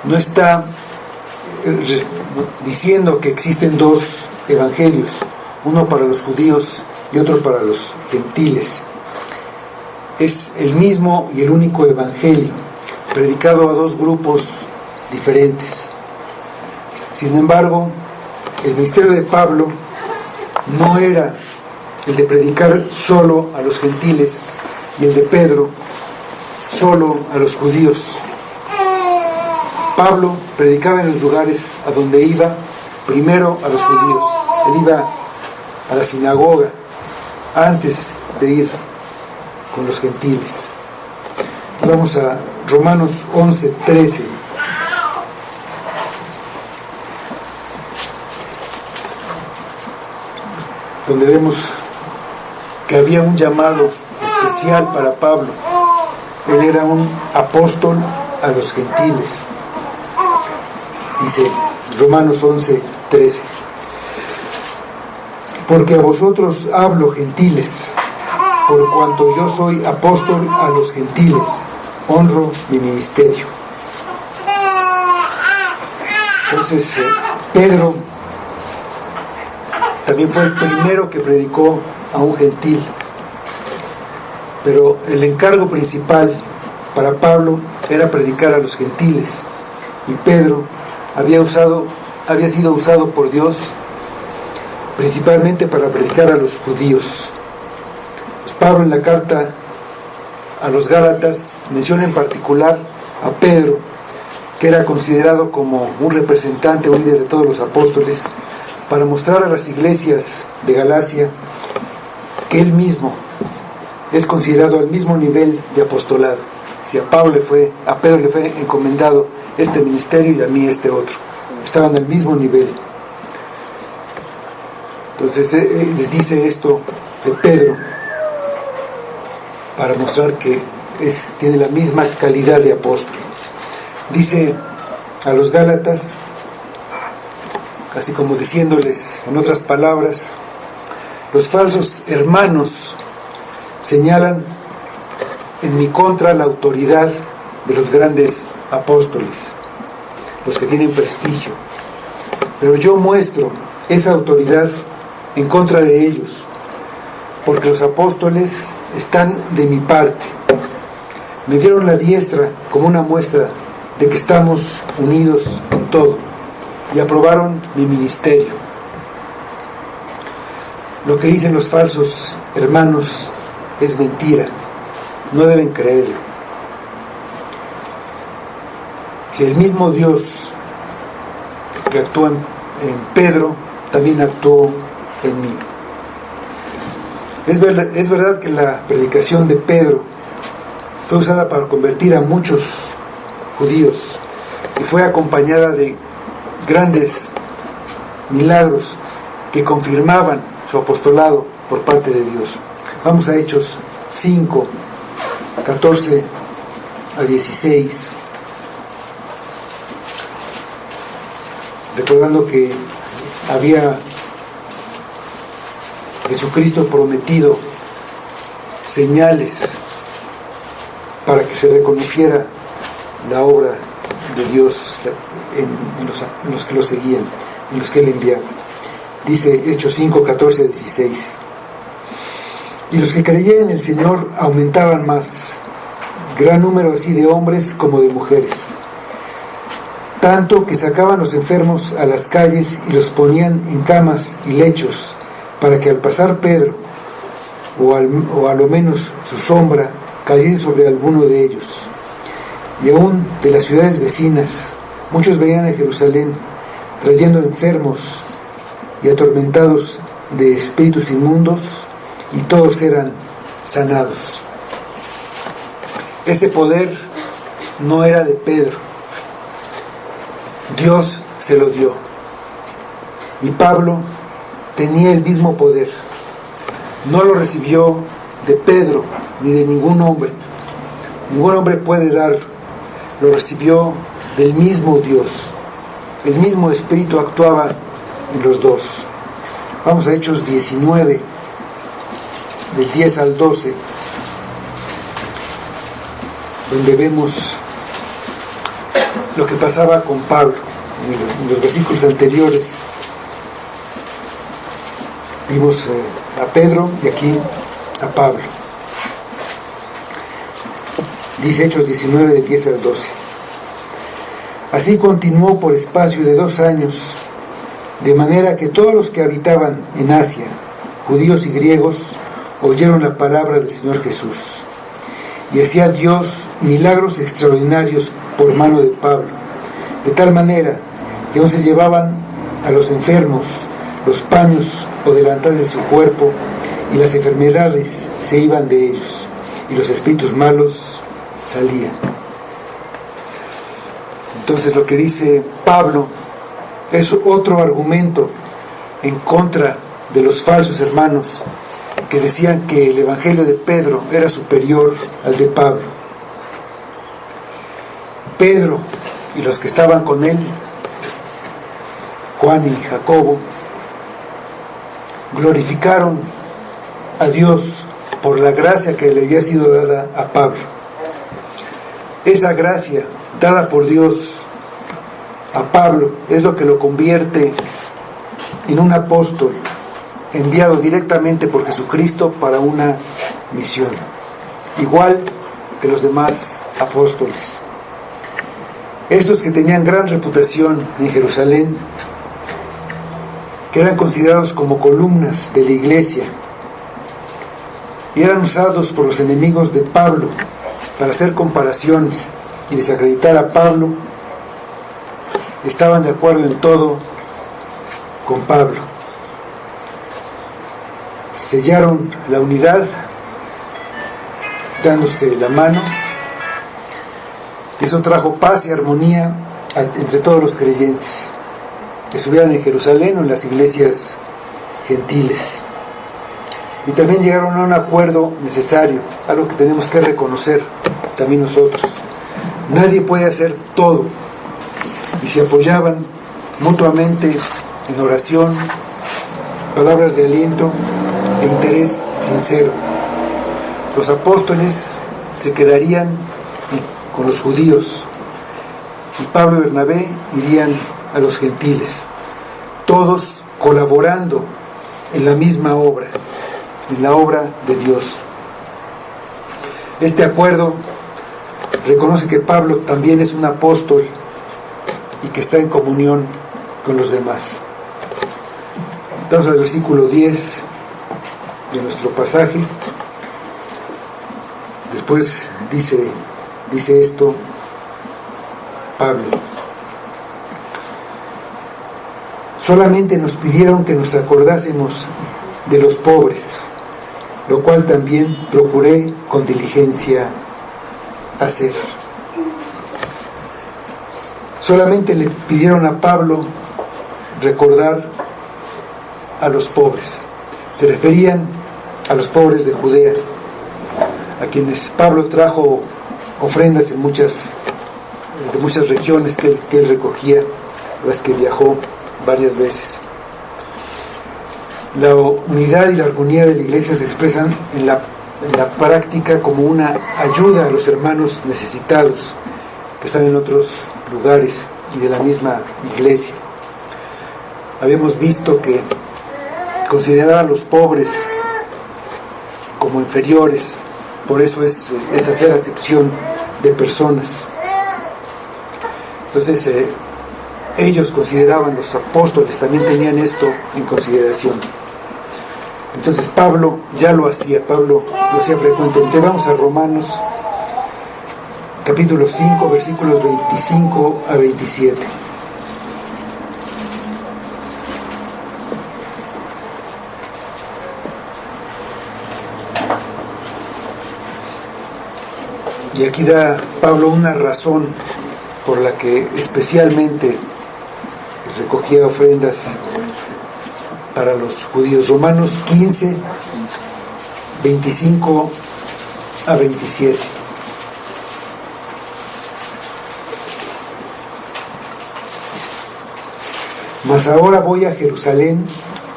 no está diciendo que existen dos evangelios, uno para los judíos y otro para los gentiles. Es el mismo y el único evangelio, predicado a dos grupos diferentes. Sin embargo, el ministerio de Pablo no era el de predicar solo a los gentiles y el de Pedro solo a los judíos. Pablo predicaba en los lugares a donde iba, primero a los judíos. Él iba a la sinagoga antes de ir con los gentiles. Vamos a Romanos 11:13. Donde vemos que había un llamado especial para Pablo. Él era un apóstol a los gentiles. Dice Romanos 11:13: porque a vosotros hablo, gentiles, por cuanto yo soy apóstol a los gentiles, honro mi ministerio. Entonces, Pedro también fue el primero que predicó a un gentil, pero el encargo principal para Pablo era predicar a los gentiles, y Pedro había sido usado por Dios principalmente para predicar a los judíos. Pues Pablo, en la carta a los Gálatas, menciona en particular a Pedro, que era considerado como un representante, un líder de todos los apóstoles, para mostrar a las iglesias de Galacia que él mismo es considerado al mismo nivel de apostolado. Si a Pedro le fue encomendado este ministerio y a mí este otro, estaban al mismo nivel. Entonces les dice esto de Pedro para mostrar que tiene la misma calidad de apóstol. Dice a los Gálatas, casi como diciéndoles en otras palabras: los falsos hermanos señalan en mi contra la autoridad de los grandes apóstoles, los que tienen prestigio, pero yo muestro esa autoridad en contra de ellos, porque los apóstoles están de mi parte. Me dieron la diestra como una muestra de que estamos unidos en todo, y aprobaron mi ministerio. Lo que dicen los falsos hermanos es mentira, no deben creerlo. Si el mismo Dios que actuó en Pedro, también actuó en mí. Es verdad que la predicación de Pedro fue usada para convertir a muchos judíos y fue acompañada de grandes milagros que confirmaban su apostolado por parte de Dios. Vamos a Hechos 5, 14 a 16. Recordando que había Jesucristo prometido señales para que se reconociera la obra de Dios en los que lo seguían, en los que Él enviaba. Dice Hechos 5, 14 a 16. Y los que creían en el Señor aumentaban más, gran número así de hombres como de mujeres, tanto que sacaban los enfermos a las calles y los ponían en camas y lechos, para que al pasar Pedro, o a lo menos su sombra, cayese sobre alguno de ellos. Y aún de las ciudades vecinas, muchos venían a Jerusalén, trayendo enfermos y atormentados de espíritus inmundos, y todos eran sanados. Ese poder no era de Pedro, Dios se lo dio. Y Pablo tenía el mismo poder. No lo recibió de Pedro ni de ningún hombre. Ningún hombre puede darlo. Lo recibió del mismo Dios. El mismo Espíritu actuaba en los dos. Vamos a Hechos 19, del 10 al 12, donde vemos lo que pasaba con Pablo. En los versículos anteriores vimos a Pedro y aquí a Pablo. Dice Hechos 19, del 10 al 12. Así continuó por espacio de 2 años, de manera que todos los que habitaban en Asia, judíos y griegos, oyeron la palabra del Señor Jesús. Y hacía Dios milagros extraordinarios por mano de Pablo, de tal manera que aún se llevaban a los enfermos los paños o delantales de su cuerpo, y las enfermedades se iban de ellos, y los espíritus malos salían. Entonces lo que dice Pablo es otro argumento en contra de los falsos hermanos que decían que el evangelio de Pedro era superior al de Pablo. Pedro y los que estaban con él, Juan y Jacobo, glorificaron a Dios por la gracia que le había sido dada a Pablo. Esa gracia dada por Dios a Pablo es lo que lo convierte en un apóstol enviado directamente por Jesucristo para una misión, igual que los demás apóstoles. Estos que tenían gran reputación en Jerusalén, que eran considerados como columnas de la iglesia y eran usados por los enemigos de Pablo para hacer comparaciones y desacreditar a Pablo, estaban de acuerdo en todo con Pablo. Sellaron la unidad dándose la mano. Eso trajo paz y armonía entre todos los creyentes que estuvieran en Jerusalén o en las iglesias gentiles. Y también llegaron a un acuerdo necesario, algo que tenemos que reconocer también nosotros. Nadie puede hacer todo, y se apoyaban mutuamente en oración, palabras de aliento e interés sincero. Los apóstoles se quedarían con los judíos y Pablo y Bernabé irían a los gentiles, todos colaborando en la misma obra, en la obra de Dios. Este acuerdo reconoce que Pablo también es un apóstol y que está en comunión con los demás. Entonces, al versículo 10 de nuestro pasaje, después dice esto: Pablo. Solamente nos pidieron que nos acordásemos de los pobres, lo cual también procuré con diligencia hacer. Solamente le pidieron a Pablo recordar a los pobres. Se referían a los pobres de Judea, a quienes Pablo trajo ofrendas de muchas regiones que él recogía, las que viajó varias veces. La unidad y la armonía de la iglesia se expresan en la práctica como una ayuda a los hermanos necesitados que están en otros lugares y de la misma iglesia. Habíamos visto que considerar a los pobres como inferiores, por eso es hacer acepción de personas. Entonces ellos consideraban, los apóstoles también tenían esto en consideración. Entonces Pablo ya lo hacía frecuentemente. Vamos a Romanos capítulo 5, versículos 25 a 27. Y aquí da Pablo una razón por la que especialmente recogía ofrendas para los judíos. Romanos 15, 25 a 27. Mas ahora voy a Jerusalén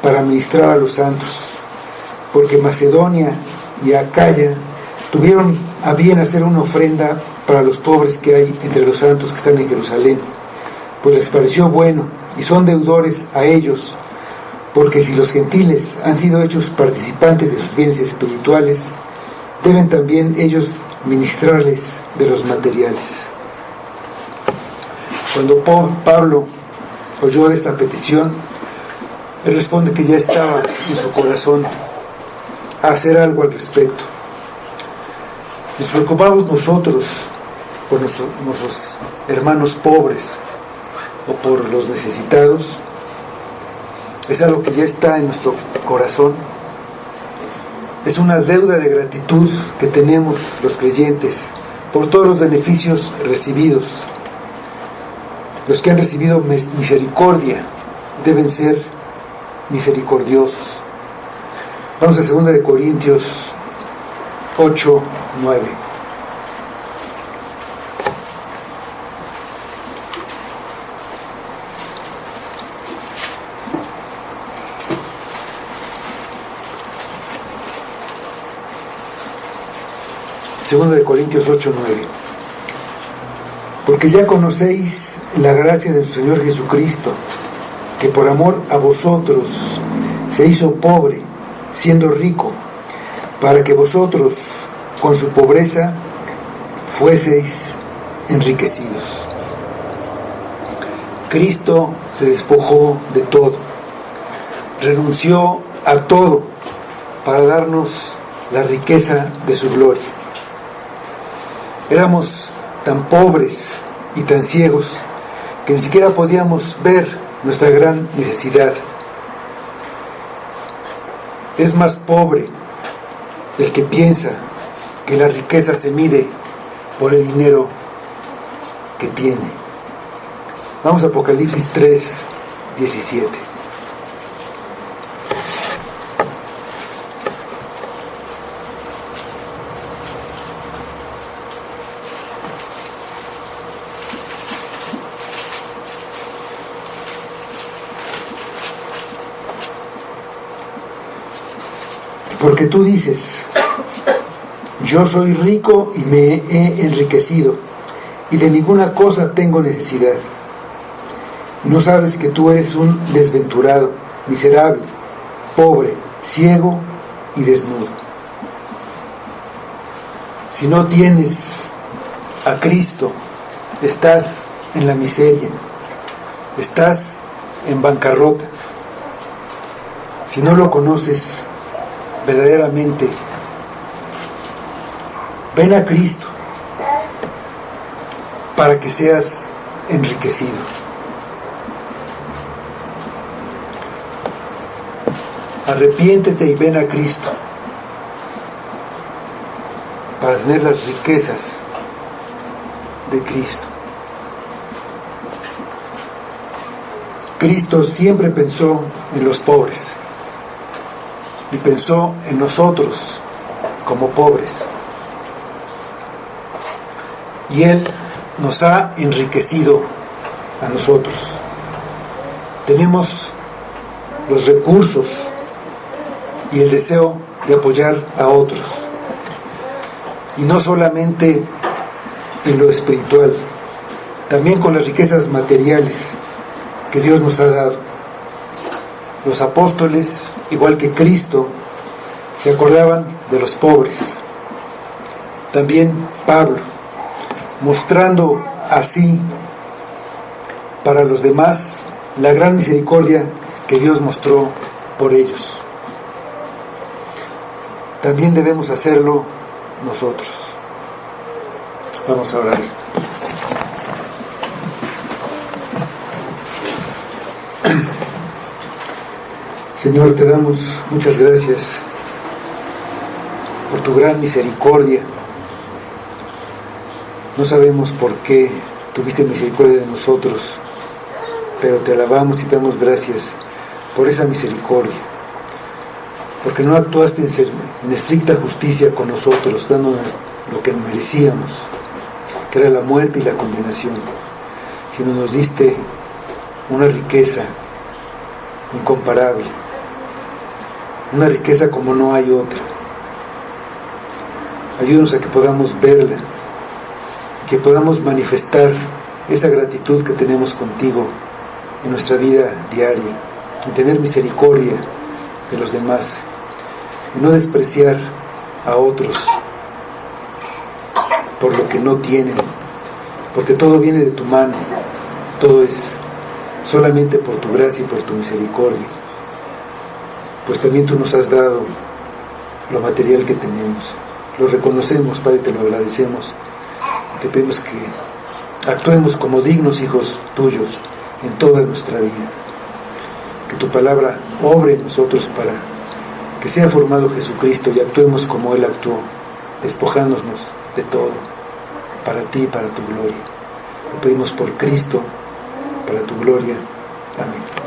para ministrar a los santos, porque Macedonia y Acaya tuvieron a bien hacer una ofrenda para los pobres que hay entre los santos que están en Jerusalén, pues les pareció bueno, y son deudores a ellos, porque si los gentiles han sido hechos participantes de sus bienes espirituales, deben también ellos ministrarles de los materiales. Cuando Pablo oyó de esta petición, él responde que ya estaba en su corazón a hacer algo al respecto. Nos preocupamos nosotros por nuestros hermanos pobres o por los necesitados. Es algo que ya está en nuestro corazón. Es una deuda de gratitud que tenemos los creyentes por todos los beneficios recibidos. Los que han recibido misericordia deben ser misericordiosos. Vamos a 2 de Corintios 8, 9. Segunda de Corintios 8, 9. Porque ya conocéis la gracia de nuestro Señor Jesucristo, que por amor a vosotros se hizo pobre, siendo rico, para que vosotros con su pobreza fueseis enriquecidos. Cristo se despojó de todo, renunció a todo para darnos la riqueza de su gloria. Éramos tan pobres y tan ciegos que ni siquiera podíamos ver nuestra gran necesidad. Es más pobre el que piensa que la riqueza se mide por el dinero que tiene. Vamos a Apocalipsis 3, 17. Porque tú dices: yo soy rico y me he enriquecido, y de ninguna cosa tengo necesidad. No sabes que tú eres un desventurado, miserable, pobre, ciego y desnudo. Si no tienes a Cristo, estás en la miseria, estás en bancarrota. Si no lo conoces verdaderamente, ven a Cristo para que seas enriquecido. Arrepiéntete y ven a Cristo para tener las riquezas de Cristo. Cristo siempre pensó en los pobres y pensó en nosotros como pobres. Y Él nos ha enriquecido a nosotros. Tenemos los recursos y el deseo de apoyar a otros. Y no solamente en lo espiritual, también con las riquezas materiales que Dios nos ha dado. Los apóstoles, igual que Cristo, se acordaban de los pobres. También Pablo, mostrando así para los demás la gran misericordia que Dios mostró por ellos. También debemos hacerlo nosotros. Vamos a orar. Señor, te damos muchas gracias por tu gran misericordia. No sabemos por qué tuviste misericordia de nosotros, pero te alabamos y te damos gracias por esa misericordia, porque no actuaste en estricta justicia con nosotros, dándonos lo que merecíamos, que era la muerte y la condenación, sino nos diste una riqueza incomparable, una riqueza como no hay otra. Ayúdanos a que podamos verla, que podamos manifestar esa gratitud que tenemos contigo en nuestra vida diaria, y tener misericordia de los demás, y no despreciar a otros por lo que no tienen, porque todo viene de tu mano, todo es solamente por tu gracia y por tu misericordia, pues también tú nos has dado lo material que tenemos. Lo reconocemos, Padre, te lo agradecemos. Te pedimos que actuemos como dignos hijos tuyos en toda nuestra vida. Que tu palabra obre en nosotros para que sea formado Jesucristo y actuemos como Él actuó, despojándonos de todo, para ti y para tu gloria. Lo pedimos por Cristo, para tu gloria. Amén.